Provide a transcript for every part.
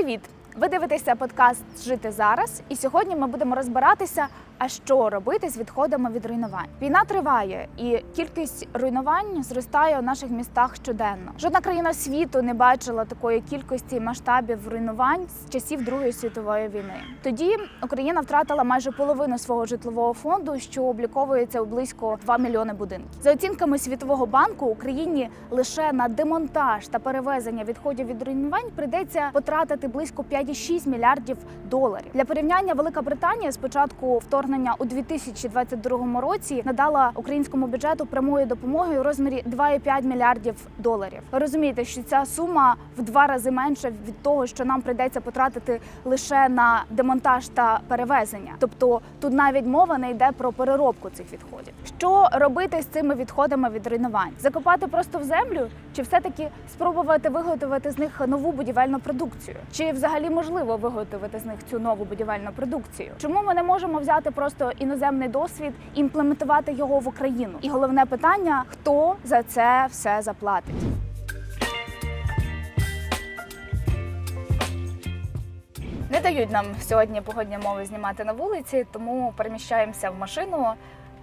Привіт! Ви дивитеся подкаст «Жити зараз» і сьогодні ми будемо розбиратися, а що робити з відходами від руйнувань. Війна триває і кількість руйнувань зростає у наших містах щоденно. Жодна країна світу не бачила такої кількості і масштабів руйнувань з часів Другої світової війни. Тоді Україна втратила майже половину свого житлового фонду, що обліковується у близько 2 мільйони будинків. За оцінками Світового банку, Україні лише на демонтаж та перевезення відходів від руйнувань прийдеться потратити близько 5,6 мільярдів доларів. Для порівняння, Велика Британія з початку вторгнення у 2022 році надала українському бюджету прямої допомоги у розмірі 2,5 мільярдів доларів. Ви розумієте, що ця сума в 2 рази менша від того, що нам прийдеться потратити лише на демонтаж та перевезення. Тобто тут навіть мова не йде про переробку цих відходів. Що робити з цими відходами від руйнувань? Закопати просто в землю? Чи все-таки спробувати виготовити з них нову будівельну продукцію? Чи взагалі можливо виготовити з них цю нову будівельну продукцію? Чому ми не можемо взяти просто іноземний досвід і імплементувати його в Україну? І головне питання – хто за це все заплатить? Не дають нам сьогодні погодні умови знімати на вулиці, тому переміщаємося в машину,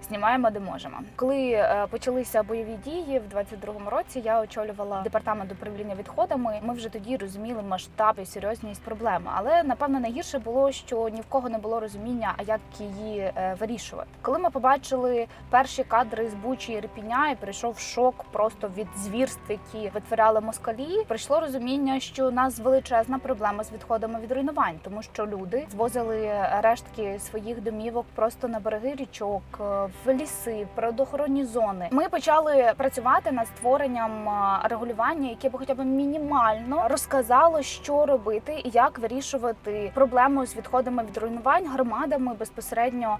знімаємо де можемо. Коли почалися бойові дії в 22-му році, я очолювала департамент управління відходами. Ми вже тоді розуміли масштаб і серйозність проблеми. Але, напевно, найгірше було, що ні в кого не було розуміння, а як її вирішувати. Коли ми побачили перші кадри з Бучі і Ірпеня, і прийшов шок просто від звірств, які витворяли москалі, прийшло розуміння, що у нас величезна проблема з відходами від руйнувань, тому що люди звозили рештки своїх домівок просто на береги річок, в ліси, природоохоронні зони. Ми почали працювати над створенням регулювання, яке б хоча б мінімально розказало, що робити і як вирішувати проблему з відходами від руйнувань громадами безпосередньо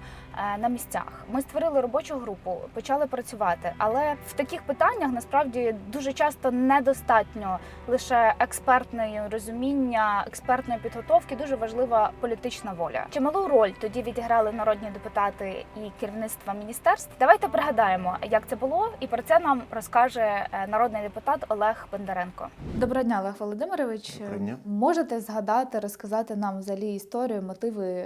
на місцях. Ми створили робочу групу, почали працювати, але в таких питаннях насправді дуже часто недостатньо лише експертної розуміння, експертної підготовки, дуже важлива політична воля. Чималу роль тоді відіграли народні депутати і керівництво міністерств. Давайте пригадаємо, як це було, і про це нам розкаже народний депутат Олег Бондаренко. Доброго дня, Олег Володимирович. Можете згадати, розказати нам взагалі історію, мотиви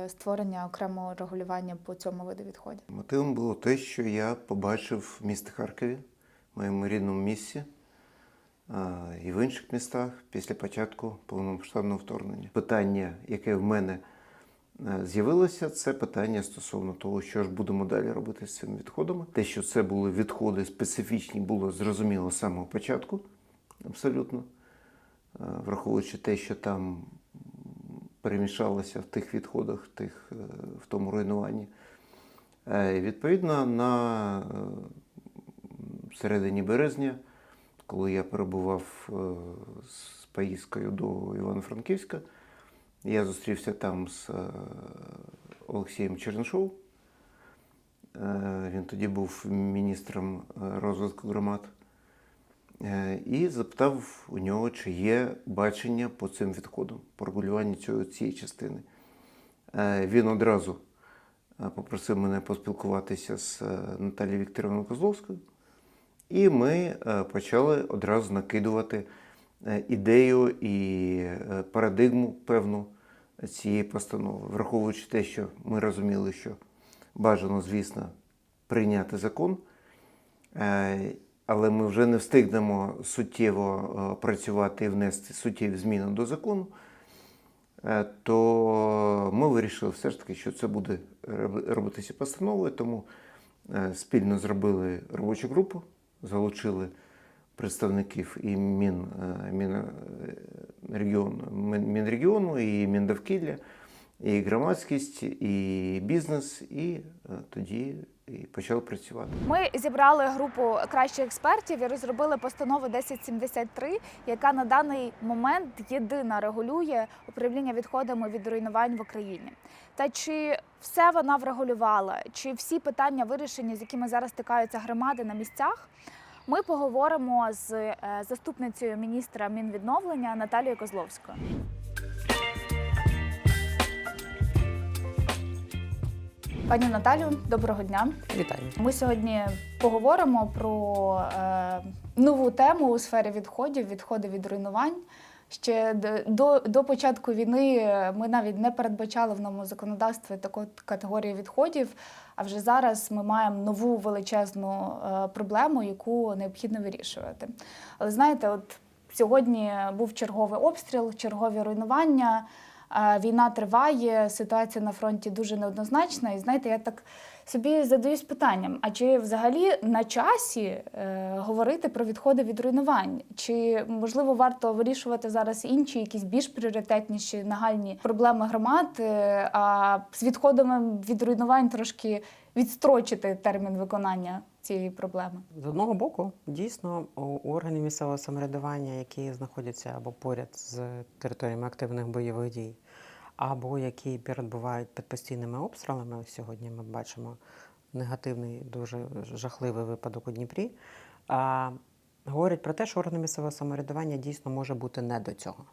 створення окремого регулювання по цьому виду відходів? Мотивом було те, що я побачив в місті Харкові, моєму рідному місті, і в інших містах після початку повномасштабного вторгнення. Питання, яке в мене з'явилося, це питання стосовно того, що ж будемо далі робити з цими відходами. Те, що це були відходи специфічні, було зрозуміло з самого початку, абсолютно. Враховуючи те, що там перемішалося в тих відходах, в тому руйнуванні. Відповідно, на середині березня, коли я перебував з поїздкою до Івано-Франківська, я зустрівся там з Олексієм Чернишовим. Він тоді був міністром розвитку громад. І запитав у нього, чи є бачення по цим відходам, по регулюванню цієї частини. Він одразу попросив мене поспілкуватися з Наталією Вікторівною Козловською. І ми почали одразу накидувати ідею і парадигму певну цієї постанови. Враховуючи те, що ми розуміли, що бажано, звісно, прийняти закон, але ми вже не встигнемо суттєво працювати і внести суттєві зміни до закону, то ми вирішили все ж таки, що це буде робитися постановою, тому спільно зробили робочу групу, залучили представників і Мінрегіону, і Міндовкілля, і громадськість, і бізнес, і тоді почали працювати. Ми зібрали групу кращих експертів і розробили постанову 1073, яка на даний момент єдина регулює управління відходами від руйнувань в Україні. Та чи все вона врегулювала, чи всі питання вирішені, з якими зараз стикаються громади на місцях, ми поговоримо з заступницею міністра Мінвідновлення Наталією Козловською. Пані Наталю, доброго дня. Вітаю. Ми сьогодні поговоримо про нову тему у сфері відходів, відходи від руйнувань. Ще до початку війни ми навіть не передбачали в новому законодавстві таку категорію відходів, а вже зараз ми маємо нову величезну проблему, яку необхідно вирішувати. Але знаєте, от сьогодні був черговий обстріл, чергові руйнування, війна триває, ситуація на фронті дуже неоднозначна. І знаєте, я так собі задаюсь питанням, а чи взагалі на часі говорити про відходи від руйнувань? Чи, можливо, варто вирішувати зараз інші, якісь більш пріоритетніші, нагальні проблеми громад, а з відходами від руйнувань трошки відстрочити термін виконання цієї проблеми? З одного боку, дійсно, у органів місцевого самоврядування, які знаходяться або поряд з територіями активних бойових дій, або які перебувають під постійними обстрілами, ось сьогодні ми бачимо негативний, дуже жахливий випадок у Дніпрі, говорять про те, що органи місцевого самоврядування дійсно може бути не до цього.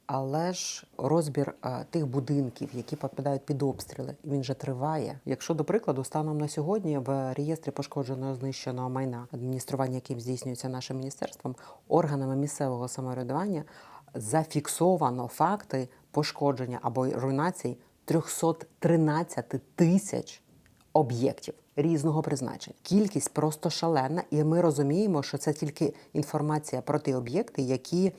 Але ж розбір тих будинків, які підпадають під обстріли, він же триває. Якщо, до прикладу, станом на сьогодні в реєстрі пошкодженого знищеного майна, адміністрування яким здійснюється нашим міністерством, органами місцевого самоврядування зафіксовано факти пошкодження або руйнації 313 тисяч об'єктів різного призначення. Кількість просто шалена, і ми розуміємо, що це тільки інформація про ті об'єкти, які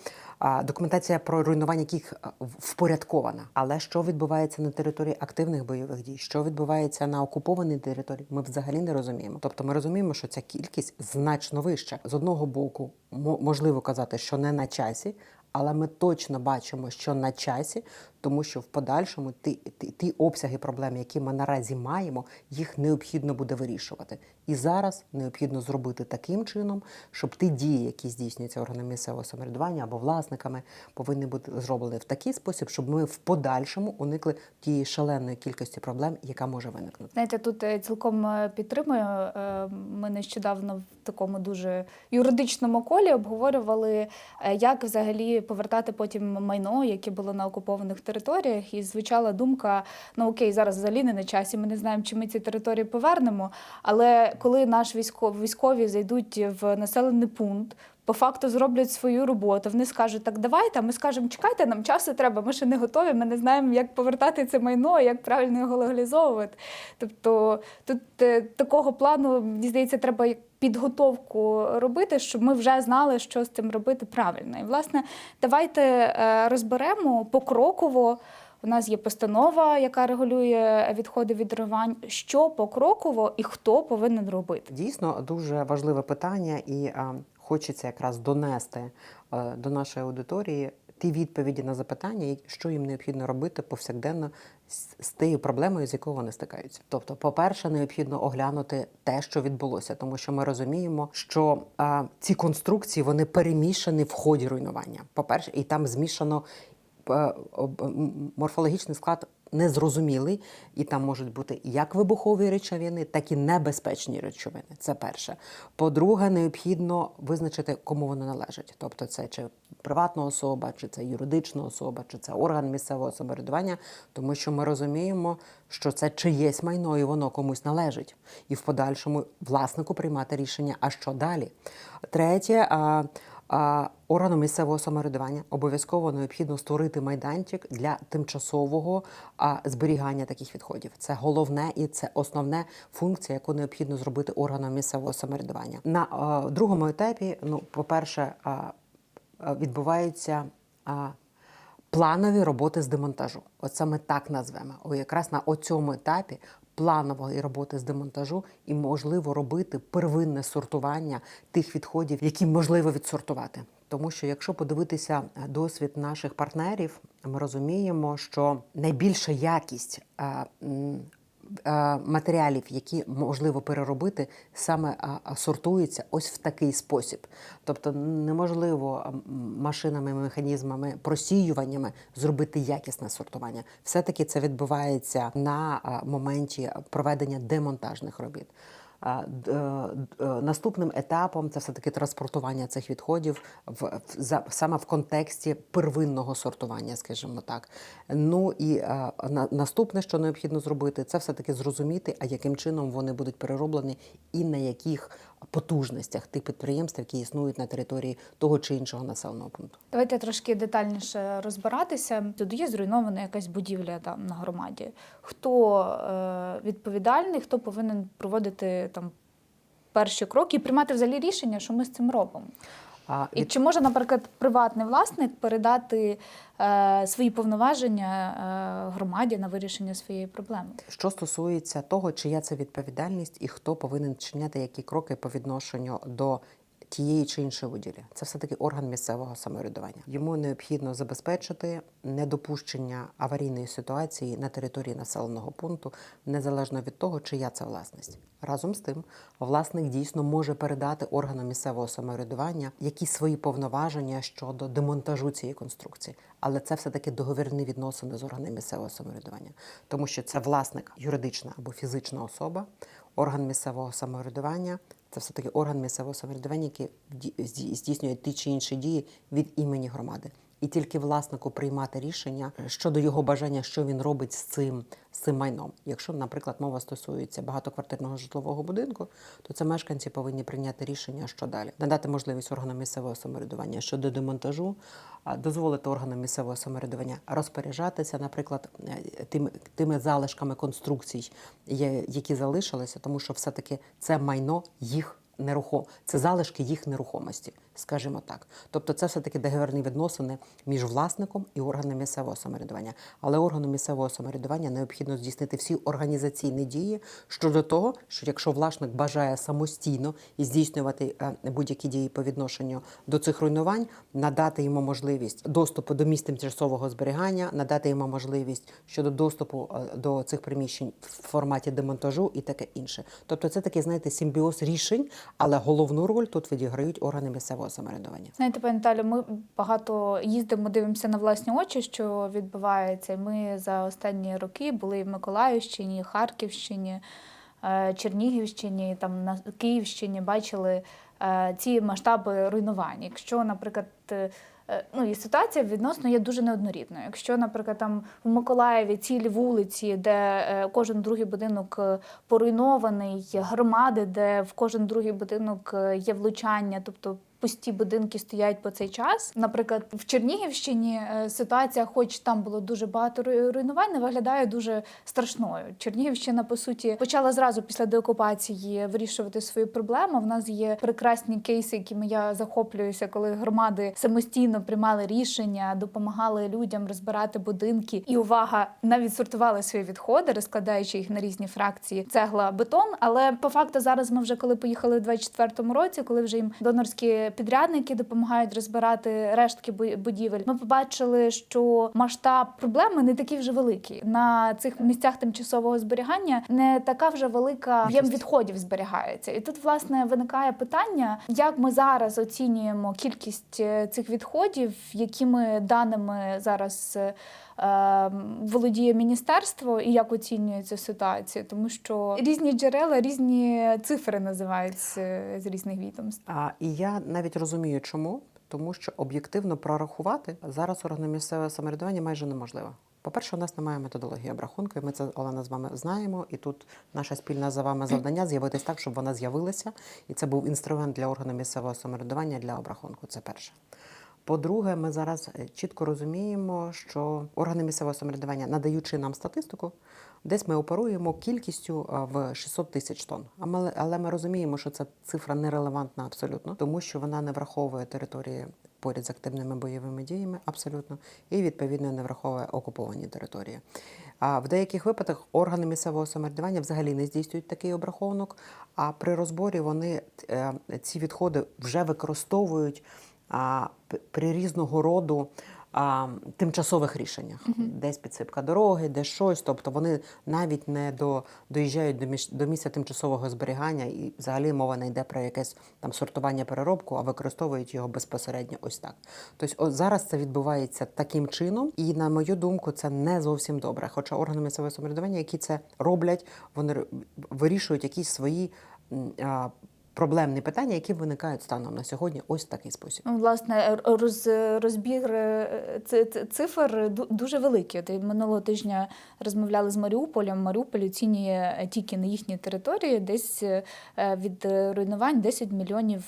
документація про руйнування яких впорядкована. Але що відбувається на території активних бойових дій, що відбувається на окупованій території, ми взагалі не розуміємо. Тобто ми розуміємо, що ця кількість значно вища. З одного боку, можливо казати, що не на часі, але ми точно бачимо, що на часі, тому що в подальшому ті обсяги проблем, які ми наразі маємо, їх необхідно буде вирішувати. І зараз необхідно зробити таким чином, щоб ті дії, які здійснюються органами місцевого самоврядування або власниками, повинні бути зроблені в такий спосіб, щоб ми в подальшому уникли тієї шаленої кількості проблем, яка може виникнути. Знаєте, тут цілком підтримую. Ми нещодавно в такому дуже юридичному колі обговорювали, як взагалі повертати потім майно, яке було на окупованих територіях. І звучала думка, ну окей, зараз взагалі не на часі, ми не знаємо, чи ми ці території повернемо, але коли наші військові зайдуть в населений пункт, по факту зроблять свою роботу, вони скажуть, так давайте, а ми скажемо, чекайте, нам часу треба, ми ще не готові, ми не знаємо, як повертати це майно, як правильно його легалізовувати. Тобто тут такого плану, мені здається, треба підготовку робити, щоб ми вже знали, що з цим робити правильно. І, власне, давайте розберемо покроково. У нас є постанова, яка регулює відходи від руйнувань. Що покроково і хто повинен робити? Дійсно, дуже важливе питання, і хочеться якраз донести до нашої аудиторії ті відповіді на запитання, що їм необхідно робити повсякденно з тією проблемою, з якою вони стикаються. Тобто, по-перше, необхідно оглянути те, що відбулося, тому що ми розуміємо, що ці конструкції, вони перемішані в ході руйнування. По-перше, і там змішано морфологічний склад незрозумілий, і там можуть бути як вибухові речовини, так і небезпечні речовини. Це перше. По-друге, необхідно визначити, кому воно належить. Тобто це чи приватна особа, чи це юридична особа, чи це орган місцевого самоврядування, тому що ми розуміємо, що це чиєсь майно, і воно комусь належить. І в подальшому власнику приймати рішення, а що далі. Третє, органу місцевого самоврядування обов'язково необхідно створити майданчик для тимчасового зберігання таких відходів. Це головне і це основна функція, яку необхідно зробити органам місцевого самоврядування. На другому етапі, по-перше, відбуваються планові роботи з демонтажу. От саме так назвемо. Якраз на цьому етапі планової роботи з демонтажу і можливо робити первинне сортування тих відходів, які можливо відсортувати. Тому що якщо подивитися досвід наших партнерів, ми розуміємо, що найбільша якість матеріалів, які можливо переробити, саме сортуються ось в такий спосіб. Тобто неможливо машинами, механізмами, просіюваннями зробити якісне сортування. Все-таки це відбувається на моменті проведення демонтажних робіт. Наступним етапом це все-таки транспортування цих відходів саме в контексті первинного сортування, скажімо так. Ну і наступне, що необхідно зробити, це все-таки зрозуміти, а яким чином вони будуть перероблені і на яких потужностях тих підприємств, які існують на території того чи іншого населеного пункту. Давайте трошки детальніше розбиратися. Тут є зруйнована якась будівля там на громаді. Хто відповідальний, хто повинен проводити там перші кроки і приймати взагалі рішення, що ми з цим робимо? І чи може, наприклад, приватний власник передати свої повноваження громаді на вирішення своєї проблеми? Що стосується того, чия це відповідальність і хто повинен вчиняти які кроки по відношенню до тієї чи іншої будівлі. Це все-таки орган місцевого самоврядування. Йому необхідно забезпечити недопущення аварійної ситуації на території населеного пункту, незалежно від того, чия це власність. Разом з тим, власник дійсно може передати органам місцевого самоврядування якісь свої повноваження щодо демонтажу цієї конструкції. Але це все-таки договірні відносини з органами місцевого самоврядування. Тому що це власник, юридична або фізична особа, орган місцевого самоврядування – це все-таки орган місцевого самоврядування, який здійснює ті чи інші дії від імені громади. І тільки власнику приймати рішення щодо його бажання, що він робить з цим майном. Якщо, наприклад, мова стосується багатоквартирного житлового будинку, то це мешканці повинні прийняти рішення, що далі. Надати можливість органам місцевого самоврядування щодо демонтажу, дозволити органам місцевого самоврядування розпоряджатися, наприклад, тими залишками конструкцій, які залишилися, тому що все-таки це майно їх це залишки їх нерухомості, скажімо так. Тобто це все-таки договірні відносини між власником і органом місцевого самоврядування. Але органу місцевого самоврядування необхідно здійснити всі організаційні дії щодо того, що якщо власник бажає самостійно і здійснювати будь-які дії по відношенню до цих руйнувань, надати йому можливість доступу до місць тимчасового зберігання, надати йому можливість щодо доступу до цих приміщень в форматі демонтажу і таке інше. Тобто це такий, знаєте, симбіоз рішень, але головну роль тут відіграють органи місцевого самоврядування. Знаєте, пані Наталю, ми багато їздимо, дивимося на власні очі, що відбувається. Ми за останні роки були і в Миколаївщині, Харківщині, Чернігівщині, там на Київщині, бачили ці масштаби руйнувань. Якщо, наприклад, і ситуація відносно є дуже неоднорідною. Якщо, наприклад, там в Миколаєві цілі вулиці, де кожен другий будинок поруйнований, громади, де в кожен другий будинок є влучання, тобто пусті будинки стоять по цей час. Наприклад, в Чернігівщині ситуація, хоч там було дуже багато руйнувань, не виглядає дуже страшною. Чернігівщина, по суті, почала зразу після деокупації вирішувати свою проблему. В нас є прекрасні кейси, якими я захоплююся, коли громади самостійно приймали рішення, допомагали людям розбирати будинки. І, увага, навіть сортували свої відходи, розкладаючи їх на різні фракції цегла, бетон. Але по факту зараз ми вже, коли поїхали в 24-му році, коли вже їм донорські підрядники допомагають розбирати рештки будівель, ми побачили, що масштаб проблеми не такий вже великий. На цих місцях тимчасового зберігання не така вже велика об'єм відходів зберігається. І тут, власне, виникає питання, як ми зараз оцінюємо кількість цих відходів, якими даними зараз володіє міністерство і як оцінюється ситуація, тому що різні джерела, різні цифри називаються з різних відомств. І я навіть розумію, чому. Тому що об'єктивно прорахувати зараз органи місцевого самоврядування майже неможливо. По-перше, у нас немає методології обрахунку, і ми це, Олена, з вами знаємо, і тут наше спільне за вами завдання з'явитись так, щоб вона з'явилася, і це був інструмент для органів місцевого самоврядування для обрахунку, це перше. По-друге, ми зараз чітко розуміємо, що органи місцевого самоврядування, надаючи нам статистику, десь ми оперуємо кількістю в 600 тисяч тонн. Але ми розуміємо, що ця цифра нерелевантна абсолютно, тому що вона не враховує території поряд з активними бойовими діями абсолютно, і, відповідно, не враховує окуповані території. А в деяких випадках органи місцевого самоврядування взагалі не здійснюють такий обрахунок, а при розборі вони ці відходи вже використовують при різного роду тимчасових рішеннях. Десь підсипка дороги, десь щось. Тобто вони навіть не доїжджають до місця тимчасового зберігання, і взагалі мова не йде про якесь там сортування, переробку, а використовують його безпосередньо ось так. Тобто зараз це відбувається таким чином, і, на мою думку, це не зовсім добре. Хоча органи місцевого самоврядування, які це роблять, вони вирішують якісь свої проблемні питання, які виникають станом на сьогодні, ось в такий спосіб. Ну, власне, розбір цифр дуже великий. От минулого тижня розмовляли з Маріуполем. Маріуполь оцінює тільки на їхній території десь від руйнувань 10 мільйонів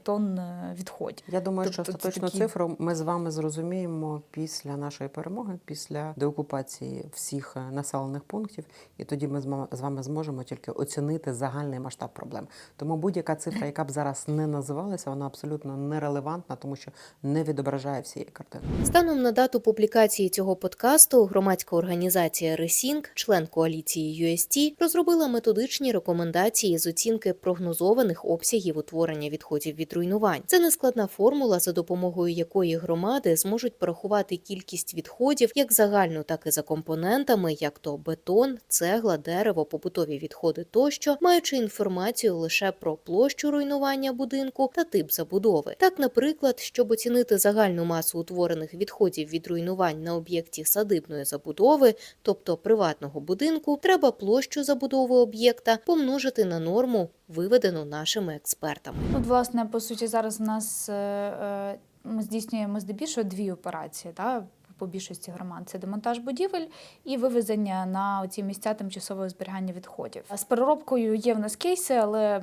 тонн відходів. Я думаю, що Тобто це остаточну такі- цифру ми з вами зрозуміємо після нашої перемоги, після деокупації всіх населених пунктів, і тоді ми з вами зможемо тільки оцінити загальний масштаб проблем. Тому будь-яка цифра, яка б зараз не називалася, вона абсолютно нерелевантна, тому що не відображає всієї картини. Станом на дату публікації цього подкасту громадська організація Ресінк, член коаліції UST, розробила методичні рекомендації з оцінки прогнозованих обсягів утворення відходів від руйнувань. Це нескладна формула, за допомогою якої громади зможуть порахувати кількість відходів як загальну, так і за компонентами, як то бетон, цегла, дерево, побутові відходи тощо, маючи інформацію лише про площу руйнування будинку та тип забудови. Так, наприклад, щоб оцінити загальну масу утворених відходів від руйнувань на об'єкті садибної забудови, тобто приватного будинку, треба площу забудови об'єкта помножити на норму, виведену нашими експертами. От, власне, по суті, зараз у нас ми здійснюємо здебільшого дві операції, по більшості громад. Це демонтаж будівель і вивезення на оці місця тимчасового зберігання відходів. З переробкою є в нас кейси, але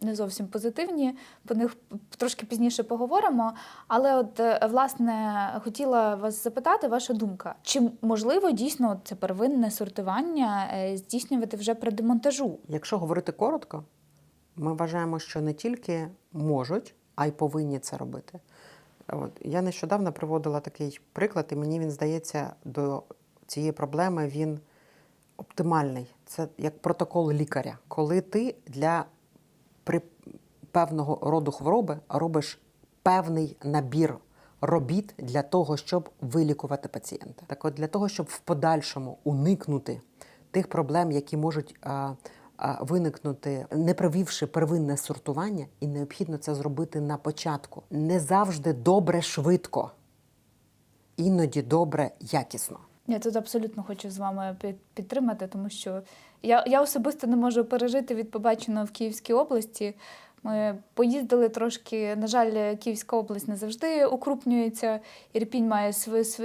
не зовсім позитивні, про них трошки пізніше поговоримо. Але от, власне, хотіла вас запитати, ваша думка, чи можливо дійсно це первинне сортування здійснювати вже при демонтажу? Якщо говорити коротко, ми вважаємо, що не тільки можуть, а й повинні це робити. От, я нещодавно приводила такий приклад, і мені він здається, до цієї проблеми він оптимальний. Це як протокол лікаря. Коли ти при певного роду хвороби робиш певний набір робіт для того, щоб вилікувати пацієнта. Так от для того, щоб в подальшому уникнути тих проблем, які можуть виникнути, не провівши первинне сортування, і необхідно це зробити на початку. Не завжди добре швидко, іноді добре якісно. Я тут абсолютно хочу з вами підтримати, тому що я особисто не можу пережити від побаченого в Київській області. Ми поїздили трошки, на жаль, Київська область не завжди укрупнюється. Ірпінь має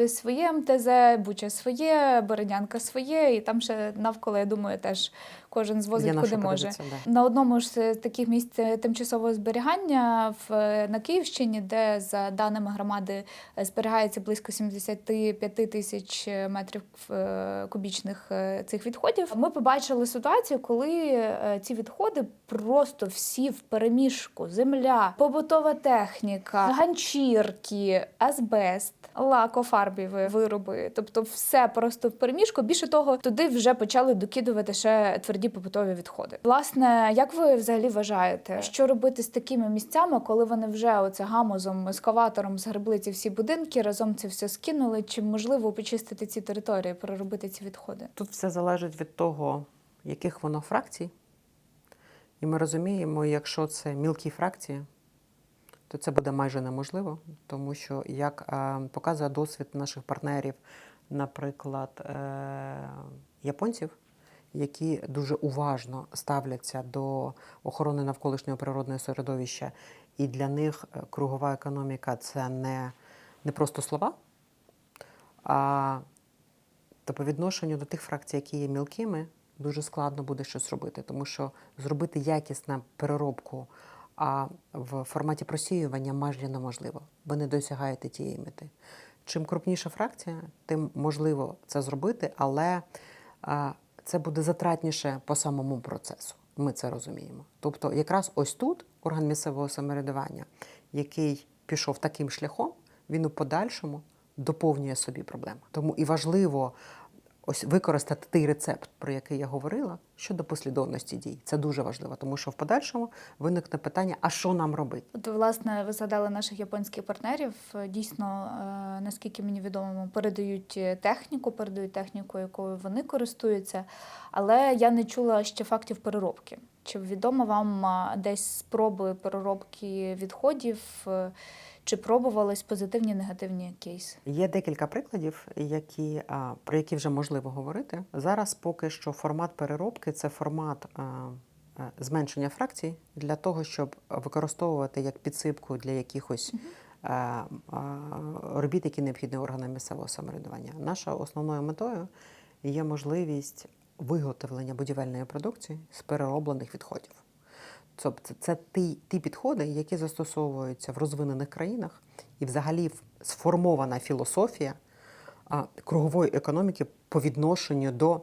своє МТЗ, Буча своє, Бородянка своє, і там ще навколо, я думаю, теж кожен звозить куди може. Да. На одному з таких місць тимчасового зберігання на Київщині, де, за даними громади, зберігається близько 75 тисяч метрів кубічних цих відходів, ми побачили ситуацію, коли ці відходи просто всі в переміжку. Земля, побутова техніка, ганчірки, азбест, лакофарбові вироби. Тобто все просто в переміжку. Більше того, туди вже почали докидувати ще тверді побутові відходи. Власне, як ви взагалі вважаєте, що робити з такими місцями, коли вони вже оце гамузом, ескаватором згребли ці всі будинки, разом це все скинули? Чи можливо почистити ці території, переробити ці відходи? Тут все залежить від того, яких воно фракцій. І ми розуміємо, якщо це мілкі фракції, то це буде майже неможливо, тому що, як показує досвід наших партнерів, наприклад, японців, які дуже уважно ставляться до охорони навколишнього природного середовища, і для них кругова економіка – це не просто слова, то по відношенню до тих фракцій, які є мілкими, дуже складно буде щось робити, тому що зробити якісну переробку в форматі просіювання майже неможливо. Ви не досягаєте тієї мети. Чим крупніша фракція, тим можливо це зробити, але це буде затратніше по самому процесу. Ми це розуміємо. Тобто якраз ось тут орган місцевого самоврядування, який пішов таким шляхом, він у подальшому доповнює собі проблеми. Тому і важливо ось використати той рецепт, про який я говорила, щодо послідовності дій. Це дуже важливо, тому що в подальшому виникне питання, а що нам робити? От, власне, ви згадали наших японських партнерів. Дійсно, наскільки мені відомо, передають техніку, якою вони користуються, але я не чула ще фактів переробки. Чи відомо вам десь спроби переробки відходів, чи пробувались позитивні, негативні кейси? Є декілька прикладів, про які вже можливо говорити. Зараз поки що формат переробки – це формат зменшення фракцій для того, щоб використовувати як підсипку для якихось робіт, які необхідні органам місцевого самоврядування. Нашою основною метою є можливість виготовлення будівельної продукції з перероблених відходів. Тобто це ті підходи, які застосовуються в розвинених країнах, і взагалі сформована філософія кругової економіки по відношенню до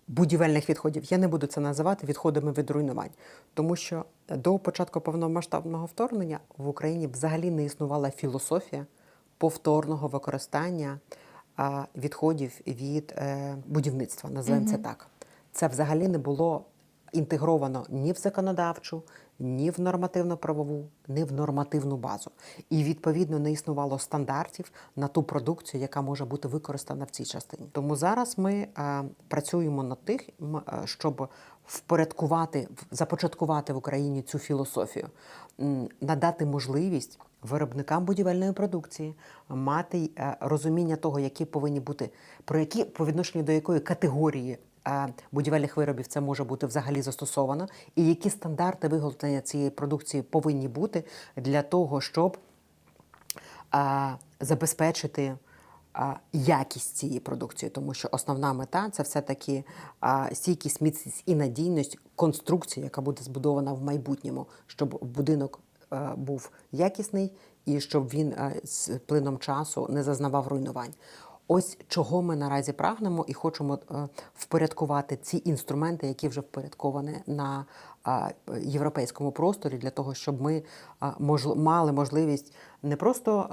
будівельних відходів. Я не буду це називати відходами від руйнувань, тому що до початку повномасштабного вторгнення в Україні взагалі не існувала філософія повторного використання відходів від будівництва, називаємо це так. Це взагалі не було інтегровано ні в законодавчу, ні в нормативно-правову, ні в нормативну базу. І, відповідно, не існувало стандартів на ту продукцію, яка може бути використана в цій частині. Тому зараз ми працюємо над тим, щоб започаткувати в Україні цю філософію, надати можливість виробникам будівельної продукції мати розуміння того, які повинні бути, по відношенню до якої категорії будівельних виробів це може бути взагалі застосовано, і які стандарти виготовлення цієї продукції повинні бути для того, щоб забезпечити якість цієї продукції. Тому що основна мета – це все-таки стійкість, міцність і надійність конструкції, яка буде збудована в майбутньому, щоб будинок був якісний і щоб він з плином часу не зазнавав руйнувань. Ось чого ми наразі прагнемо і хочемо впорядкувати ці інструменти, які вже впорядковані на європейському просторі, для того, щоб ми мали можливість не просто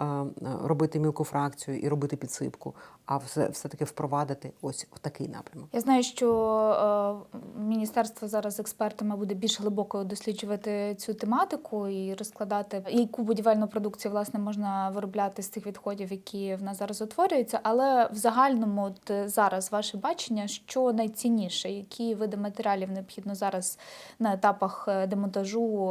робити мілку фракцію і робити підсипку, а все-таки впровадити ось в такий напрямок. Я знаю, що міністерство зараз з експертами буде більш глибоко досліджувати цю тематику і розкладати, яку будівельну продукцію, власне, можна виробляти з тих відходів, які в нас зараз утворюються. Але в загальному от зараз ваше бачення, що найцінніше, які види матеріалів необхідно зараз на етапах демонтажу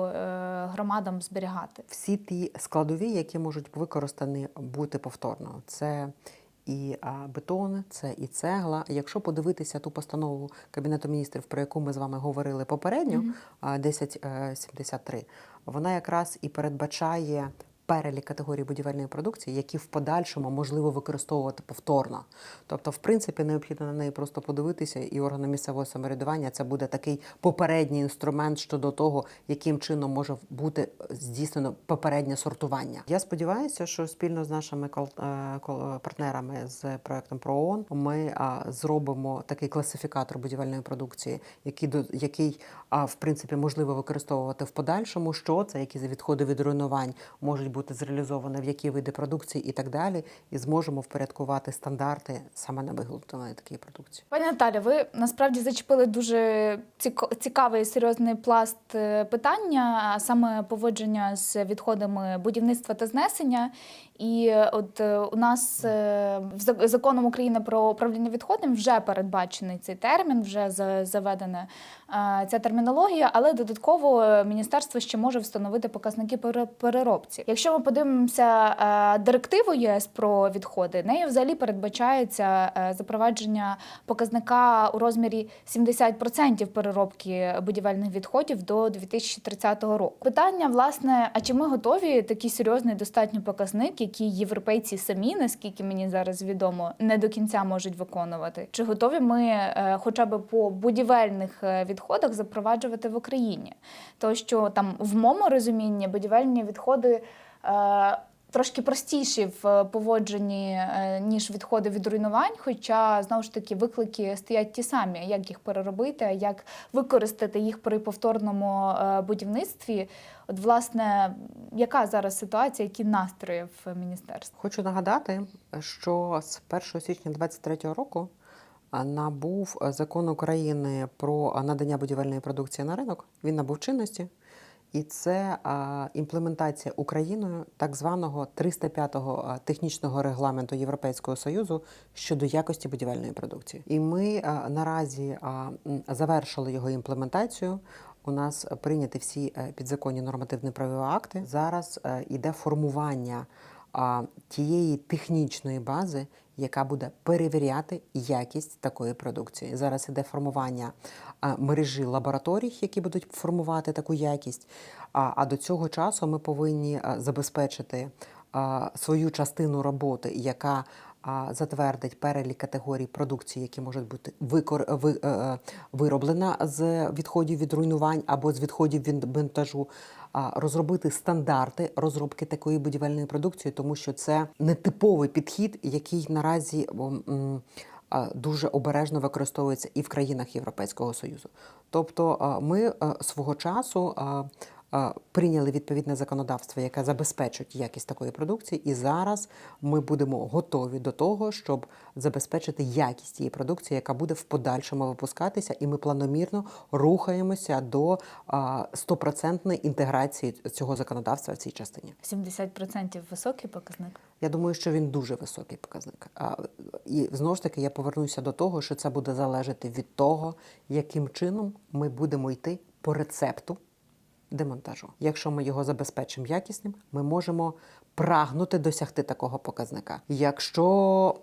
громадам зберігати? Всі ті складові, які можуть використані бути повторно. Це і бетон, це і цегла. Якщо подивитися ту постанову Кабінету міністрів, про яку ми з вами говорили попередньо, 1073, вона якраз і передбачає перелік категорій будівельної продукції, які в подальшому можливо використовувати повторно. Тобто, в принципі, необхідно на неї просто подивитися, і органи місцевого самоврядування це буде такий попередній інструмент щодо того, яким чином може бути здійснено попереднє сортування. Я сподіваюся, що спільно з нашими партнерами з проектом ПРООН ми зробимо такий класифікатор будівельної продукції, який в принципі можливо використовувати в подальшому, що це, які відходи від руйнувань можуть бути зреалізовані, в які види продукції і так далі, і зможемо впорядкувати стандарти саме на виготовлення такої продукції. Пані Наталя, ви насправді зачепили дуже цікавий і серйозний пласт питання, а саме поводження з відходами будівництва та знесення. І от у нас законом України про управління відходами вже передбачений цей термін, вже заведена ця термінологія, але додатково міністерство ще може встановити показники переробці. Якщо ми подивимося директиву ЄС про відходи, нею взагалі передбачається запровадження показника у розмірі 70% переробки будівельних відходів до 2030 року. Питання, власне, а чи ми готові такий серйозний достатньо показник, які європейці самі, наскільки мені зараз відомо, не до кінця можуть виконувати? Чи готові ми хоча б по будівельних відходах запроваджувати в Україні? Тому що там в моєму розумінні будівельні відходи трошки простіші в поводженні, ніж відходи від руйнувань, хоча, знову ж таки, виклики стоять ті самі, як їх переробити, як використати їх при повторному будівництві. От, власне, яка зараз ситуація, які настрої в міністерстві? Хочу нагадати, що з 1 січня 2023 року набув закон України про надання будівельної продукції на ринок. Він набув чинності. І це імплементація Україною так званого 305-го технічного регламенту Європейського Союзу щодо якості будівельної продукції. І ми наразі завершили його імплементацію. У нас прийняті всі підзаконні нормативно-правові акти. Зараз іде формування тієї технічної бази, яка буде перевіряти якість такої продукції. Зараз іде формування мережі лабораторій, які будуть формувати таку якість. А до цього часу ми повинні забезпечити свою частину роботи, яка затвердить перелік категорій продукції, які можуть бути вироблена з відходів від руйнувань або з відходів від монтажу, розробити стандарти розробки такої будівельної продукції, тому що це нетиповий підхід, який наразі дуже обережно використовується і в країнах Європейського Союзу. Тобто ми свого часу прийняли відповідне законодавство, яке забезпечить якість такої продукції, і зараз ми будемо готові до того, щоб забезпечити якість цієї продукції, яка буде в подальшому випускатися, і ми планомірно рухаємося до 100% інтеграції цього законодавства в цій частині. 70% високий показник. Я думаю, що він дуже високий показник. І знову ж таки я повернуся до того, що це буде залежати від того, яким чином ми будемо йти по рецепту демонтажу. Якщо ми його забезпечимо якісним, ми можемо прагнути досягти такого показника. Якщо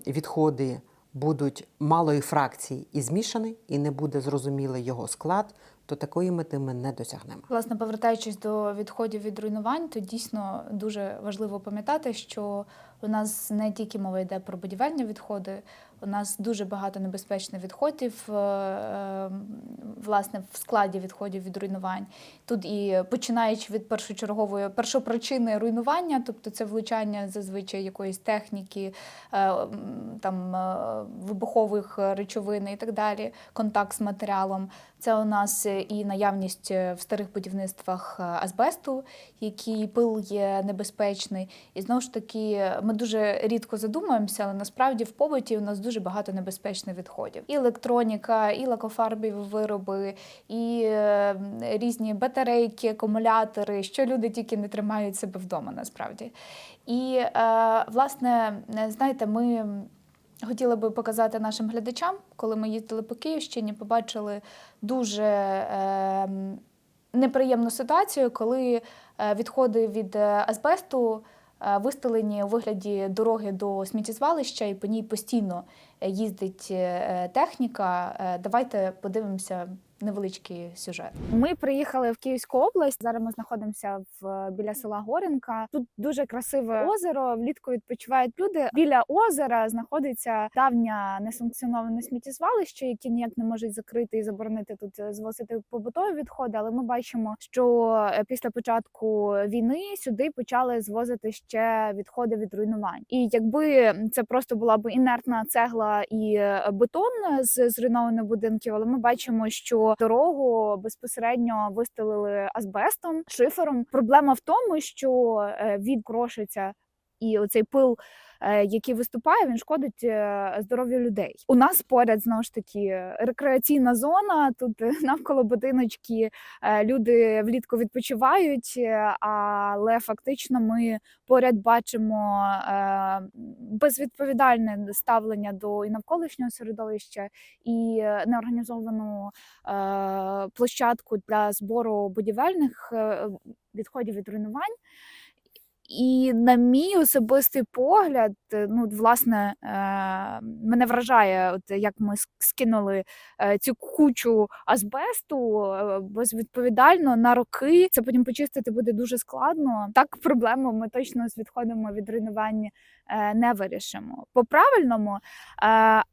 відходи будуть малої фракції і змішані, і не буде зрозумілий його склад, то такої мети ми не досягнемо. Власне, повертаючись до відходів від руйнувань, то дійсно дуже важливо пам'ятати, що у нас не тільки мова йде про будівельні відходи, у нас дуже багато небезпечних відходів, власне, в складі відходів від руйнувань. Тут і починаючи від першопричини руйнування, тобто це влучання зазвичай якоїсь техніки, там, вибухових речовин і так далі, контакт з матеріалом. Це у нас і наявність в старих будівництвах азбесту, який пил є небезпечний. І знову ж таки, ми дуже рідко задумуємося, але насправді в побуті у нас дуже багато небезпечних відходів. І електроніка, і лакофарбові вироби, і різні батарейки, акумулятори, що люди тільки не тримають себе вдома насправді. І, власне, знаєте, ми хотіли би показати нашим глядачам, коли ми їздили по Київщині, побачили дуже неприємну ситуацію, коли відходи від азбесту вистелені у вигляді дороги до сміттєзвалища, і по ній постійно їздить техніка. Давайте подивимося невеличкий сюжет. Ми приїхали в Київську область. Зараз ми знаходимося біля села Горенка. Тут дуже красиве озеро. Влітку відпочивають люди. Біля озера знаходиться давнє несанкціоноване сміттєзвалище, яке ніяк не можуть закрити і заборонити тут звозити побутові відходи. Але ми бачимо, що після початку війни сюди почали звозити ще відходи від руйнувань. І якби це просто була б інертна цегла і бетон з зруйнованих будинків, але ми бачимо, що дорогу безпосередньо вистелили азбестом, шифером. Проблема в тому, що він крошиться, і оцей пил, який виступає, він шкодить здоров'ю людей. У нас поряд, знову ж таки, рекреаційна зона, тут навколо будиночки люди влітку відпочивають, але фактично ми поряд бачимо безвідповідальне ставлення до і навколишнього середовища, і неорганізовану площадку для збору будівельних відходів від руйнувань. І на мій особистий погляд, ну, власне, мене вражає, от як ми скинули цю кучу азбесту безвідповідально на роки. Це потім почистити буде дуже складно. Так проблему ми точно з відходами від руйнування не вирішимо. По-правильному,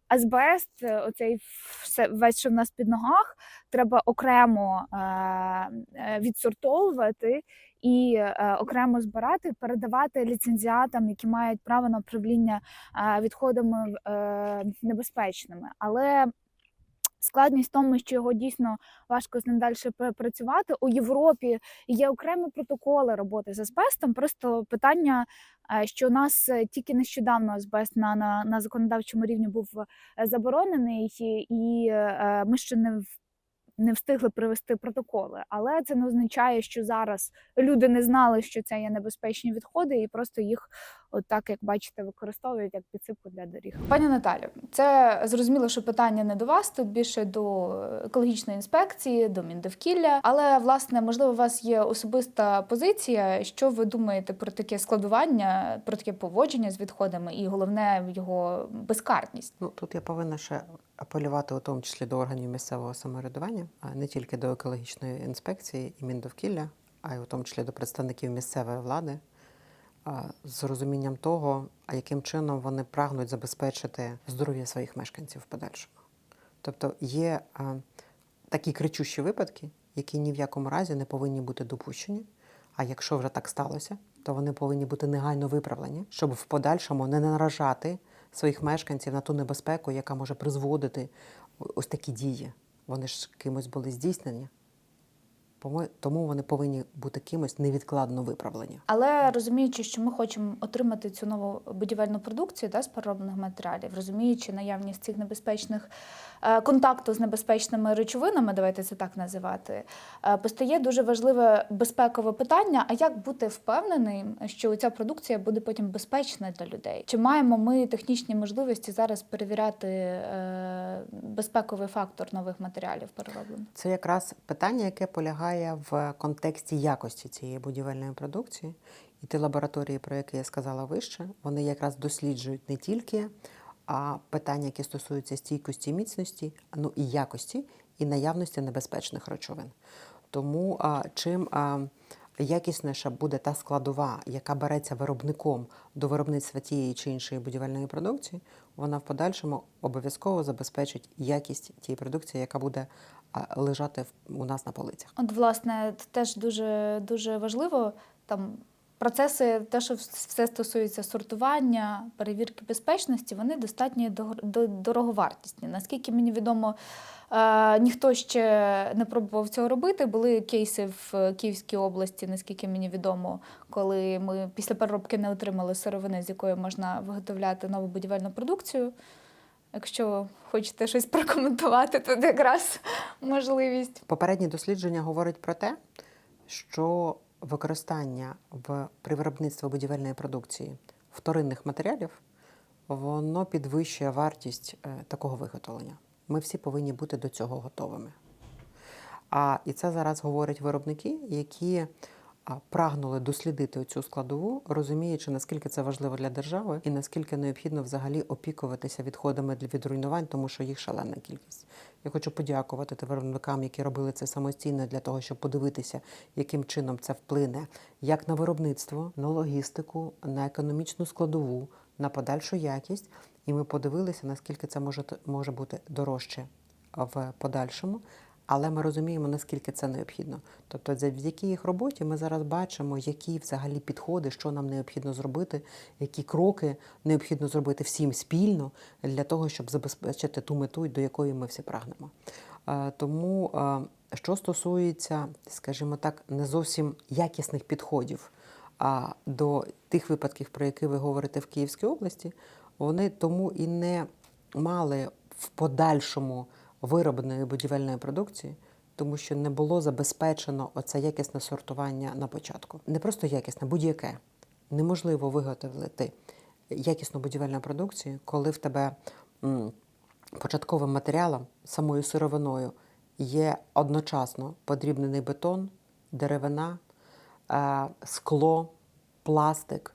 азбест, оцей весь, що в нас під ногах, треба окремо відсортовувати і окремо збирати, передавати ліцензіатам, які мають право на управління відходами небезпечними. Але складність в тому, що його дійсно важко з ним далі працювати. У Європі є окремі протоколи роботи з азбестом. Просто питання, що у нас тільки нещодавно азбест на законодавчому рівні був заборонений, і ми ще не встигли привести протоколи. Але це не означає, що зараз люди не знали, що це є небезпечні відходи, і просто їх от так, як бачите, використовують як підсипку для доріг. Пані Наталю, це зрозуміло, що питання не до вас, тут більше до екологічної інспекції, до Міндовкілля. Але, власне, можливо, у вас є особиста позиція, що ви думаєте про таке складування, про таке поводження з відходами і, головне, його безкарність? Ну, тут я повинна ще апелювати у тому числі до органів місцевого самоврядування, а не тільки до екологічної інспекції і Міндовкілля, а й у тому числі до представників місцевої влади, з розумінням того, а яким чином вони прагнуть забезпечити здоров'я своїх мешканців в подальшому. Тобто є такі кричущі випадки, які ні в якому разі не повинні бути допущені, а якщо вже так сталося, то вони повинні бути негайно виправлені, щоб в подальшому не наражати своїх мешканців на ту небезпеку, яка може призводити ось такі дії. Вони ж кимось були здійснені. Тому вони повинні бути кимось невідкладно виправлені. Але розуміючи, що ми хочемо отримати цю нову будівельну продукцію з перероблених матеріалів, розуміючи наявність цих небезпечних контакту з небезпечними речовинами, давайте це так називати, постає дуже важливе безпекове питання, а як бути впевненим, що ця продукція буде потім безпечна для людей? Чи маємо ми технічні можливості зараз перевіряти безпековий фактор нових матеріалів перероблених? Це якраз питання, яке полягає в контексті якості цієї будівельної продукції. І ті лабораторії, про які я сказала вище, вони якраз досліджують не тільки питання, які стосуються стійкості і міцності, ну і якості, і наявності небезпечних речовин. Тому чим якісніша буде та складова, яка береться виробником до виробництва тієї чи іншої будівельної продукції, вона в подальшому обов'язково забезпечить якість тієї продукції, яка буде лежати у нас на полицях. От, власне, це теж дуже важливо, там процеси, те, що все стосується сортування, перевірки безпечності, вони достатньо дороговартісні. Наскільки мені відомо, ніхто ще не пробував цього робити. Були кейси в Київській області, наскільки мені відомо, коли ми після переробки не отримали сировини, з якої можна виготовляти нову будівельну продукцію. Якщо хочете щось прокоментувати, то якраз можливість. Попередні дослідження говорять про те, що використання при виробництві будівельної продукції вторинних матеріалів, воно підвищує вартість такого виготовлення. Ми всі повинні бути до цього готовими. І це зараз говорять виробники, які прагнули дослідити цю складову, розуміючи, наскільки це важливо для держави і наскільки необхідно взагалі опікуватися відходами від руйнувань, тому що їх шалена кількість. Я хочу подякувати тим виробникам, які робили це самостійно для того, щоб подивитися, яким чином це вплине як на виробництво, на логістику, на економічну складову, на подальшу якість. І ми подивилися, наскільки це може бути дорожче в подальшому. Але ми розуміємо, наскільки це необхідно. Тобто завдяки їх роботі ми зараз бачимо, які взагалі підходи, що нам необхідно зробити, які кроки необхідно зробити всім спільно для того, щоб забезпечити ту мету, до якої ми всі прагнемо. Тому, що стосується, скажімо так, не зовсім якісних підходів до тих випадків, про які ви говорите в Київській області, вони тому і не мали в подальшому виробленої будівельної продукції, тому що не було забезпечено оце якісне сортування на початку. Не просто якісне, будь-яке. Неможливо виготовити якісну будівельну продукцію, коли в тебе початковим матеріалом, самою сировиною, є одночасно подрібнений бетон, деревина, скло, пластик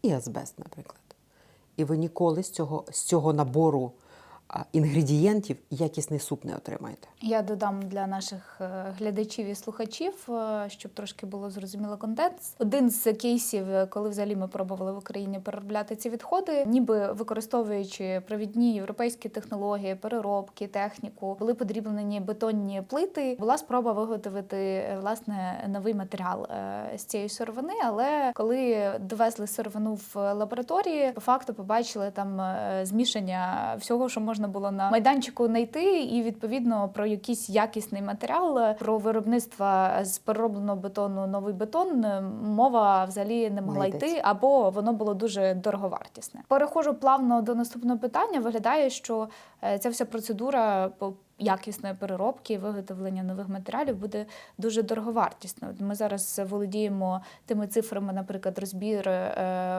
і азбест, наприклад. І ви ніколи з цього набору інгредієнтів якісний суп не отримаєте. Я додам для наших глядачів і слухачів, щоб трошки було зрозуміло контекст. Один з кейсів, коли взагалі ми пробували в Україні переробляти ці відходи, ніби використовуючи провідні європейські технології, переробки, техніку, були подрібнені бетонні плити. Була спроба виготовити, власне, новий матеріал з цієї сировини, але коли довезли сировину в лабораторії, по факту побачили там змішання всього, що можна було на майданчику знайти, і відповідно про якийсь якісний матеріал, про виробництво з переробленого бетону новий бетон мова взагалі не могла йти, або воно було дуже дороговартісне. Переходжу плавно до наступного питання. Виглядає, що ця вся процедура якісної переробки і виготовлення нових матеріалів буде дуже дороговартісно. Ми зараз володіємо тими цифрами, наприклад, розбір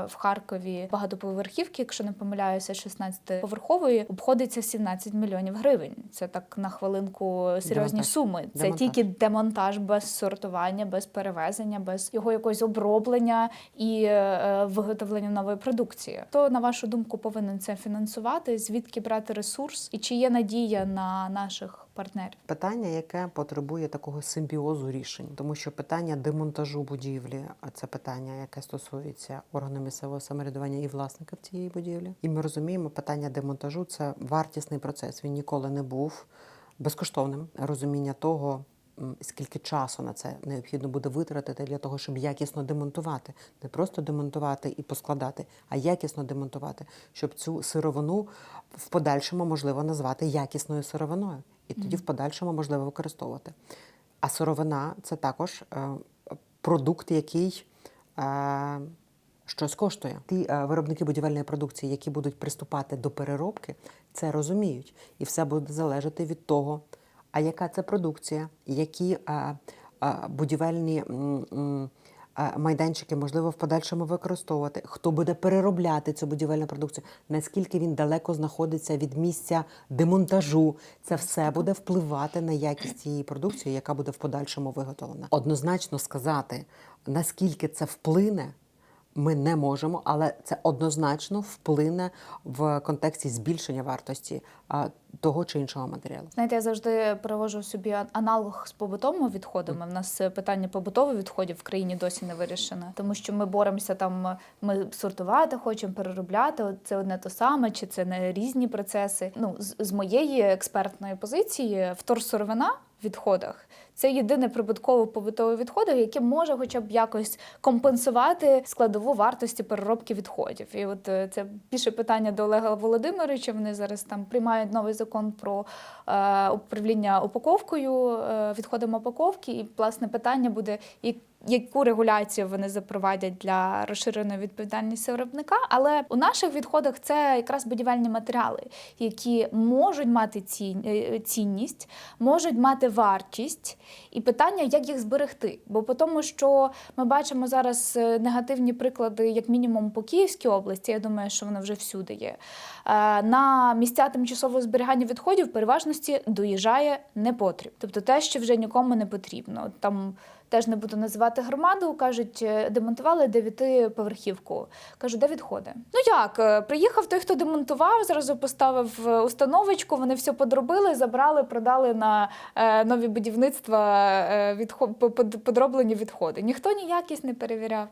в Харкові багатоповерхівки, якщо не помиляюся, 16-поверхової, обходиться в 17 мільйонів гривень. Це так на хвилинку серйозні Демонтаж. суми. Це Демонтаж. тільки демонтаж без сортування, без перевезення, без його якогось оброблення і виготовлення нової продукції. Хто, на вашу думку, повинен це фінансувати? Звідки брати ресурс? І чи є надія на наших партнерів? Питання, яке потребує такого симбіозу рішень, тому що питання демонтажу будівлі, а це питання, яке стосується органу місцевого самоврядування і власників цієї будівлі. І ми розуміємо, питання демонтажу – це вартісний процес. Він ніколи не був безкоштовним. Розуміння того, скільки часу на це необхідно буде витратити для того, щоб якісно демонтувати. Не просто демонтувати і поскладати, а якісно демонтувати, щоб цю сировину в подальшому можливо назвати якісною сировиною. І тоді в подальшому можливо використовувати. А сировина – це також продукт, який щось коштує. Ті виробники будівельної продукції, які будуть приступати до переробки, це розуміють. І все буде залежати від того, а яка це продукція, які будівельні майданчики можливо в подальшому використовувати, хто буде переробляти цю будівельну продукцію, наскільки він далеко знаходиться від місця демонтажу. Це все буде впливати на якість цієї продукції, яка буде в подальшому виготовлена. Однозначно сказати, наскільки це вплине, ми не можемо, але це однозначно вплине в контексті збільшення вартості того чи іншого матеріалу. Знаєте, я завжди привожу собі аналог з побутовими відходами. У нас питання побутових відходів в країні досі не вирішене, тому що ми боремося там, ми сортувати хочемо, переробляти, це одне то саме, чи це не різні процеси. Ну, з моєї експертної позиції, вторсировина в відходах – це єдине прибуткове побутове відходи, яке може хоча б якось компенсувати складову вартості переробки відходів. І от це більше питання до Олега Володимировича. Вони зараз там приймають новий закон про управління упаковкою, відходами упаковки. І, власне, питання буде, яку регуляцію вони запровадять для розширеної відповідальності виробника. Але у наших відходах це якраз будівельні матеріали, які можуть мати цінність, можуть мати вартість. І питання, як їх зберегти. Бо по тому, що ми бачимо зараз негативні приклади, як мінімум по Київській області, я думаю, що воно вже всюди є, на місця тимчасового зберігання відходів в переважності доїжджає непотріб. Тобто те, що вже нікому не потрібно. Там теж не буду називати громаду, кажуть, демонтували 9-поверхівку. Кажу, де відходи? Ну як, приїхав той, хто демонтував, зразу поставив установочку, вони все подробили, забрали, продали на нові будівництва подроблені відходи. Ніхто ніякість не перевіряв.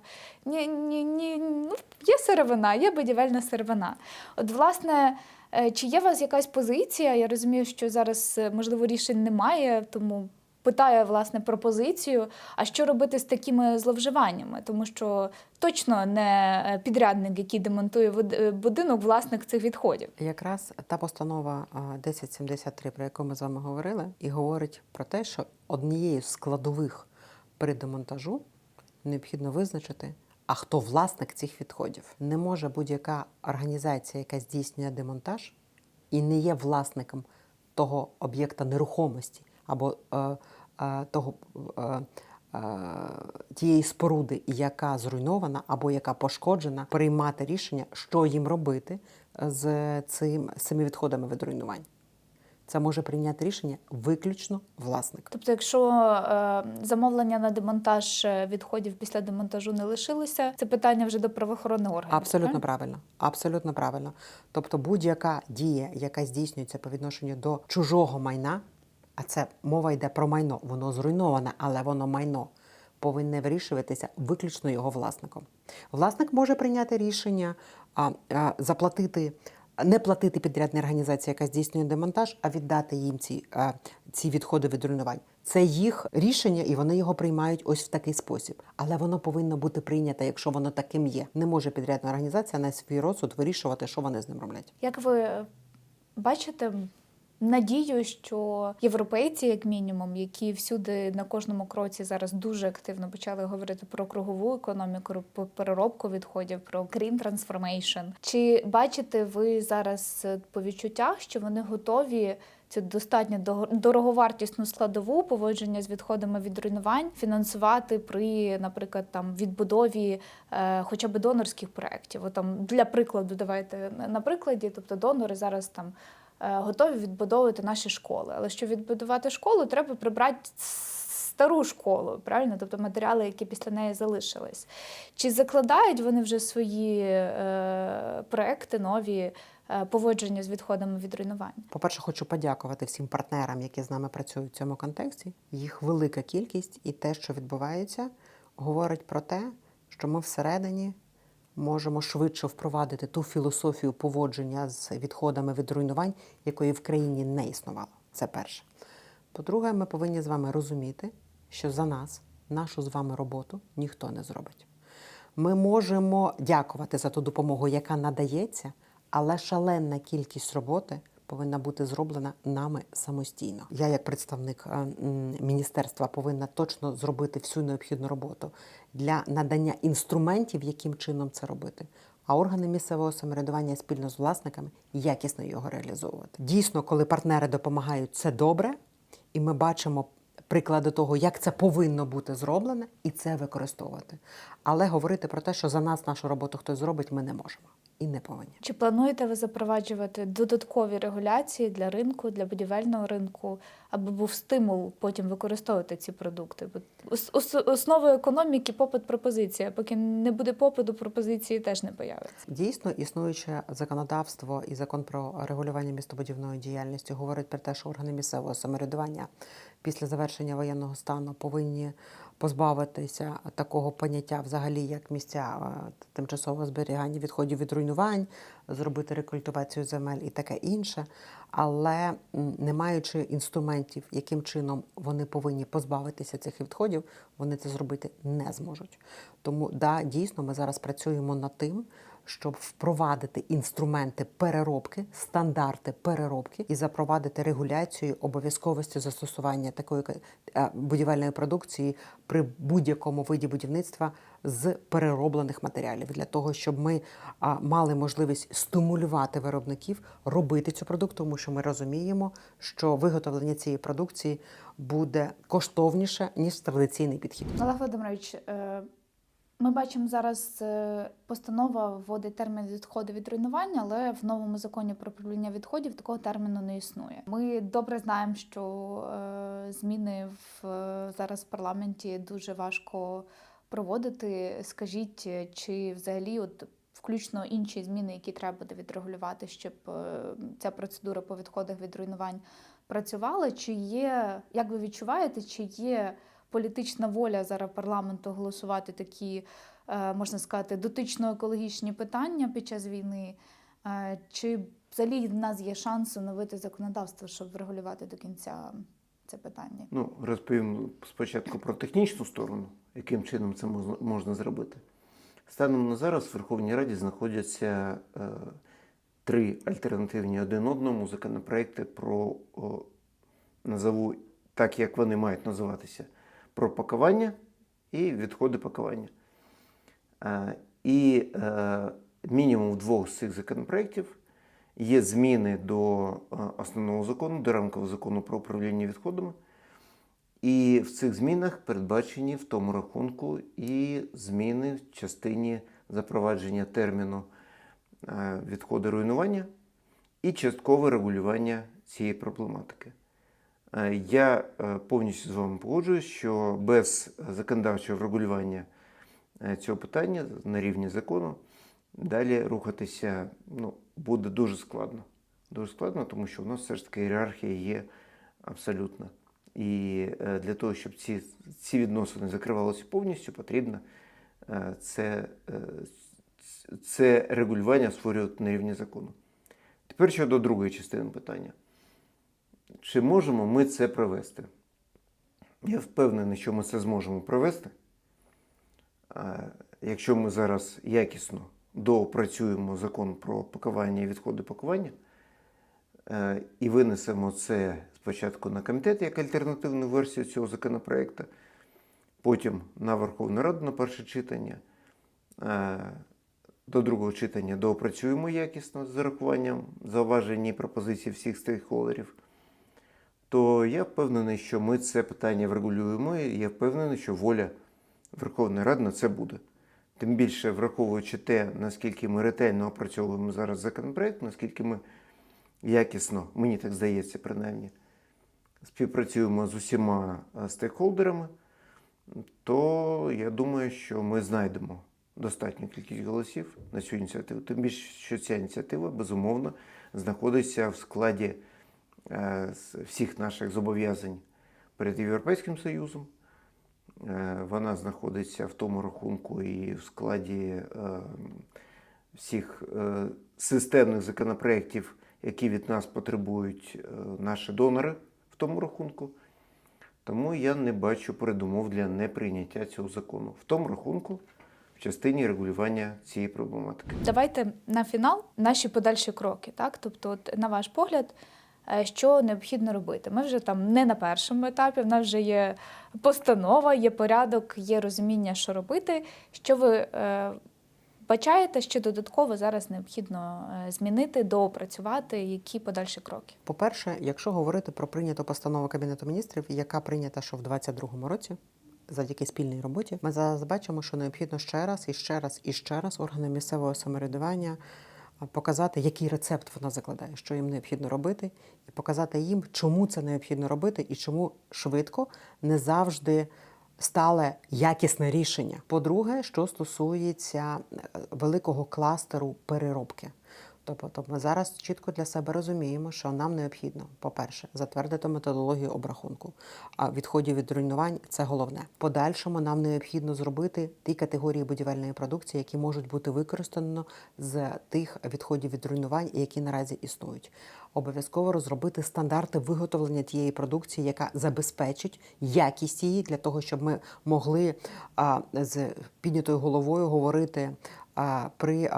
Ну, є сировина, є будівельна сировина. От, власне, чи є у вас якась позиція? Я розумію, що зараз, можливо, рішень немає, тому питає, власне, пропозицію, а що робити з такими зловживаннями? Тому що точно не підрядник, який демонтує будинок, власник цих відходів. Якраз та постанова 1073, про яку ми з вами говорили, і говорить про те, що однією з складових при демонтажу необхідно визначити, а хто власник цих відходів. Не може будь-яка організація, яка здійснює демонтаж і не є власником того об'єкта нерухомості або тієї споруди, яка зруйнована або яка пошкоджена, приймати рішення, що їм робити з цими відходами від руйнувань. Це може прийняти рішення виключно власник. Тобто, якщо замовлення на демонтаж відходів після демонтажу не лишилося, це питання вже до правоохоронних органів. Абсолютно правильно. Абсолютно правильно. Тобто будь-яка дія, яка здійснюється по відношенню до чужого майна, а це мова йде про майно, воно зруйноване, але воно майно, повинне вирішуватися виключно його власником. Власник може прийняти рішення не платити підрядній організації, яка здійснює демонтаж, а віддати їм ці відходи від руйнувань. Це їх рішення, і вони його приймають ось в такий спосіб. Але воно повинно бути прийнято, якщо воно таким є. Не може підрядна організація на свій розсуд вирішувати, що вони з ним роблять. Як ви бачите надію, що європейці, як мінімум, які всюди на кожному кроці зараз дуже активно почали говорити про кругову економіку, про переробку відходів, про green transformation. Чи бачите ви зараз по відчуттях, що вони готові цю достатньо дороговартісну складову поводження з відходами від руйнувань фінансувати при, наприклад, там відбудові хоча б донорських проєктів. От там для прикладу, давайте на прикладі, тобто донори зараз там готові відбудовувати наші школи. Але щоб відбудувати школу, треба прибрати стару школу, правильно? Тобто матеріали, які після неї залишились. Чи закладають вони вже свої проекти нові поводження з відходами від руйнувань? По-перше, хочу подякувати всім партнерам, які з нами працюють в цьому контексті. Їх велика кількість, і те, що відбувається, говорить про те, що ми всередині можемо швидше впровадити ту філософію поводження з відходами від руйнувань, якої в країні не існувало. Це перше. По-друге, ми повинні з вами розуміти, що за нас, нашу з вами роботу, ніхто не зробить. Ми можемо дякувати за ту допомогу, яка надається, але шалена кількість роботи повинна бути зроблена нами самостійно. Я, як представник міністерства, повинна точно зробити всю необхідну роботу для надання інструментів, яким чином це робити. А органи місцевого самоврядування спільно з власниками якісно його реалізовувати. Дійсно, коли партнери допомагають, це добре, і ми бачимо приклади того, як це повинно бути зроблено, і це використовувати. Але говорити про те, що за нас нашу роботу хтось зробить, ми не можемо і не повинні. Чи плануєте ви запроваджувати додаткові регуляції для ринку, для будівельного ринку, аби був стимул потім використовувати ці продукти? Бо основою економіки – попит, пропозиція. Поки не буде попиту, пропозиції теж не появиться. Дійсно, існуюче законодавство і закон про регулювання містобудівної діяльності говорить про те, що органи місцевого самоврядування після завершення воєнного стану повинні позбавитися такого поняття взагалі, як місця тимчасового зберігання відходів від руйнувань, зробити рекультивацію земель і таке інше. Але не маючи інструментів, яким чином вони повинні позбавитися цих відходів, вони це зробити не зможуть. Тому, да, дійсно, ми зараз працюємо над тим, щоб впровадити інструменти переробки, стандарти переробки і запровадити регуляцію обов'язковості застосування такої будівельної продукції при будь-якому виді будівництва з перероблених матеріалів, для того, щоб ми мали можливість стимулювати виробників робити цю продукцію, тому що ми розуміємо, що виготовлення цієї продукції буде коштовніше, ніж традиційний підхід. Олег Володимирович, ми бачимо зараз, постанова вводить термін відходи від руйнування, але в новому законі про управління відходів такого терміну не існує. Ми добре знаємо, що зміни зараз в парламенті дуже важко проводити. Скажіть, чи взагалі включно інші зміни, які треба буде відрегулювати, щоб ця процедура по відходах від руйнувань працювала? Чи є, як ви відчуваєте, чи є політична воля зараз парламенту голосувати такі, можна сказати, дотично-екологічні питання під час війни? Чи взагалі в нас є шанс оновити законодавство, щоб врегулювати до кінця це питання? Розповім спочатку про технічну сторону, яким чином це можна зробити. Станом на зараз в Верховній Раді знаходяться 3 альтернативні один одному законопроекти про, назову так, як вони мають називатися, про пакування і відходи пакування. І мінімум в 2 з цих законопроєктів є зміни до основного закону, до рамкового закону про управління відходами. І в цих змінах передбачені в тому рахунку і зміни в частині запровадження терміну відходи руйнування і часткове регулювання цієї проблематики. Я повністю з вами погоджуюсь, що без законодавчого регулювання цього питання на рівні закону далі рухатися буде дуже складно. Дуже складно, тому що в нас все ж таки ієрархія є абсолютна. І для того, щоб ці відносини закривалися повністю, потрібно це регулювання створювати на рівні закону. Тепер щодо другої частини питання. Чи можемо ми це провести? Я впевнений, що ми це зможемо провести, якщо ми зараз якісно доопрацюємо закон про пакування і відходи пакування і винесемо це спочатку на комітет як альтернативну версію цього законопроекту, потім на Верховну Раду на перше читання, до другого читання доопрацюємо якісно з урахуванням зауважень і пропозицій всіх стейкхолдерів. то я впевнений, що ми це питання врегулюємо, і я впевнений, що воля Верховної Ради на це буде. Тим більше, враховуючи те, наскільки ми ретельно опрацьовуємо зараз законопроект, наскільки ми якісно, мені так здається принаймні, співпрацюємо з усіма стейкхолдерами, то я думаю, що ми знайдемо достатню кількість голосів на цю ініціативу. Тим більше, що ця ініціатива, безумовно, знаходиться в складі всіх наших зобов'язань перед Європейським Союзом. Вона знаходиться в тому рахунку і в складі всіх системних законопроєктів, які від нас потребують наші донори в тому рахунку. Тому я не бачу передумов для неприйняття цього закону. В тому рахунку, в частині регулювання цієї проблематики. Давайте на фінал наші подальші кроки. Так? Тобто, от, на ваш погляд, що необхідно робити? Ми вже там не на першому етапі, в нас вже є постанова, є порядок, є розуміння, що робити. Що ви бачаєте, що додатково зараз необхідно змінити, доопрацювати, які подальші кроки? По-перше, якщо говорити про прийняту постанову Кабінету міністрів, яка прийнята ще в 2022 році, завдяки спільній роботі, ми зараз бачимо, що необхідно ще раз органам місцевого самоврядування показати, який рецепт вона закладає, що їм необхідно робити, і показати їм, чому це необхідно робити і чому швидко не завжди стале якісне рішення. По-друге, що стосується великого кластеру переробки. Тобто ми зараз чітко для себе розуміємо, що нам необхідно, по-перше, затвердити методологію обрахунку відходів від руйнувань – це головне. В подальшому нам необхідно зробити ті категорії будівельної продукції, які можуть бути використані з тих відходів від руйнувань, які наразі існують. Обов'язково розробити стандарти виготовлення тієї продукції, яка забезпечить якість її, для того, щоб ми могли з піднятою головою говорити при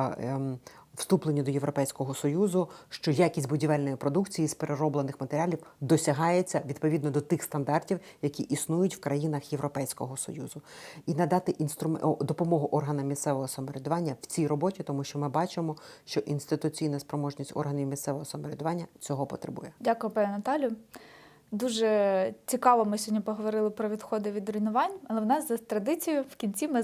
вступленні до Європейського Союзу, що якість будівельної продукції з перероблених матеріалів досягається відповідно до тих стандартів, які існують в країнах Європейського Союзу. І надати допомогу органам місцевого самоврядування в цій роботі, тому що ми бачимо, що інституційна спроможність органів місцевого самоврядування цього потребує. Дякую, пані Наталю. Дуже цікаво, ми сьогодні поговорили про відходи від руйнувань, але в нас за традицією в кінці ми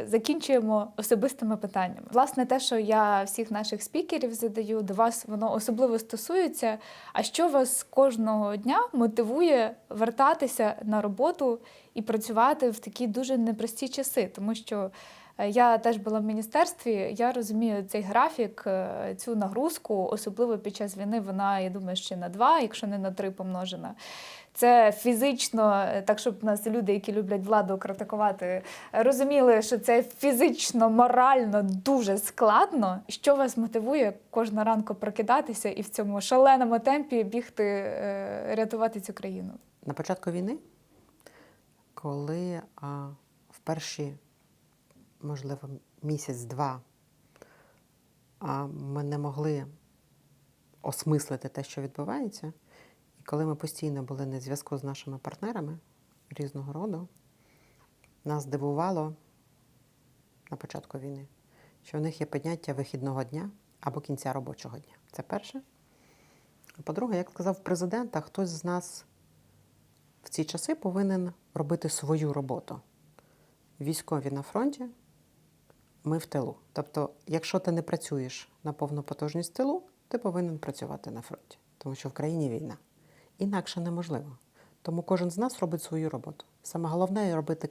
закінчуємо особистими питаннями. Власне, те, що я всіх наших спікерів задаю, до вас воно особливо стосується. А що вас кожного дня мотивує вертатися на роботу і працювати в такі дуже непрості часи? Тому що я теж була в міністерстві, я розумію цей графік, цю нагрузку, особливо під час війни, вона, я думаю, ще на 2, якщо не на 3 помножена. Це фізично, так щоб нас люди, які люблять владу критикувати, розуміли, що це фізично, морально дуже складно. Що вас мотивує кожного ранку прокидатися і в цьому шаленому темпі бігти, рятувати цю країну? На початку війни, коли в перші, можливо, місяць-два ми не могли осмислити те, що відбувається, і коли ми постійно були на зв'язку з нашими партнерами різного роду, нас дивувало на початку війни, що в них є поняття вихідного дня або кінця робочого дня. Це перше. А по-друге, як сказав президент, хтось з нас в ці часи повинен робити свою роботу. Військові на фронті, ми в тилу. Тобто, якщо ти не працюєш на повну потужність в тилу, ти повинен працювати на фронті. Тому що в країні війна. Інакше неможливо. Тому кожен з нас робить свою роботу. Саме головне – робити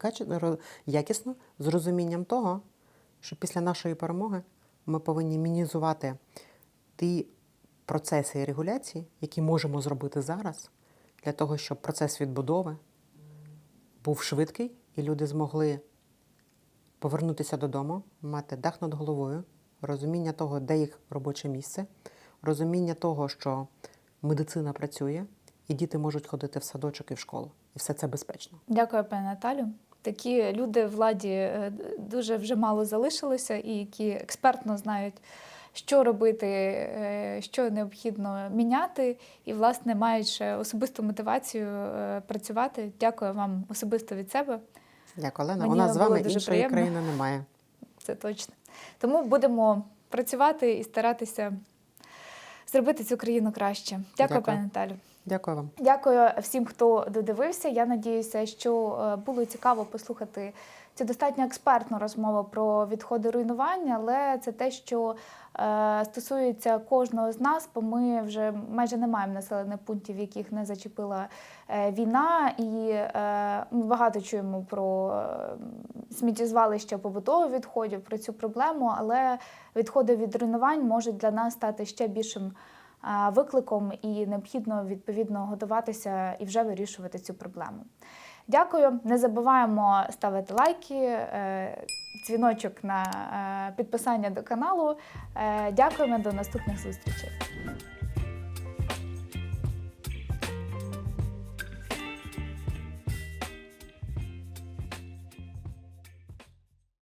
якісно, з розумінням того, що після нашої перемоги ми повинні мінімізувати ті процеси і регуляції, які можемо зробити зараз, для того, щоб процес відбудови був швидкий, і люди змогли повернутися додому, мати дах над головою, розуміння того, де їх робоче місце, розуміння того, що медицина працює, і діти можуть ходити в садочок і в школу. І все це безпечно. Дякую, пані Наталю. Такі люди в владі дуже вже мало залишилося, і які експертно знають, що робити, що необхідно міняти, і, власне, мають ще особисту мотивацію працювати. Дякую вам особисто від себе. Дякую, Олена. Мені У нас з вами дуже іншої приємно. країни немає. Це точно. Тому будемо працювати і старатися зробити цю країну краще. Дякую, Дякую. пані Наталю. Дякую вам. Дякую всім, хто додивився. Я надіюся, що було цікаво послухати цю достатньо експертну розмову про відходи руйнування, але це те, що стосується кожного з нас, бо ми вже майже не маємо населених пунктів, яких не зачепила війна, і ми багато чуємо про сміттєзвалища побутових відходів, про цю проблему, але відходи від руйнувань можуть для нас стати ще більшим викликом, і необхідно відповідно готуватися і вже вирішувати цю проблему. Дякую. Не забуваємо ставити лайки, дзвіночок на підписання до каналу. Дякуємо, до наступних зустрічей.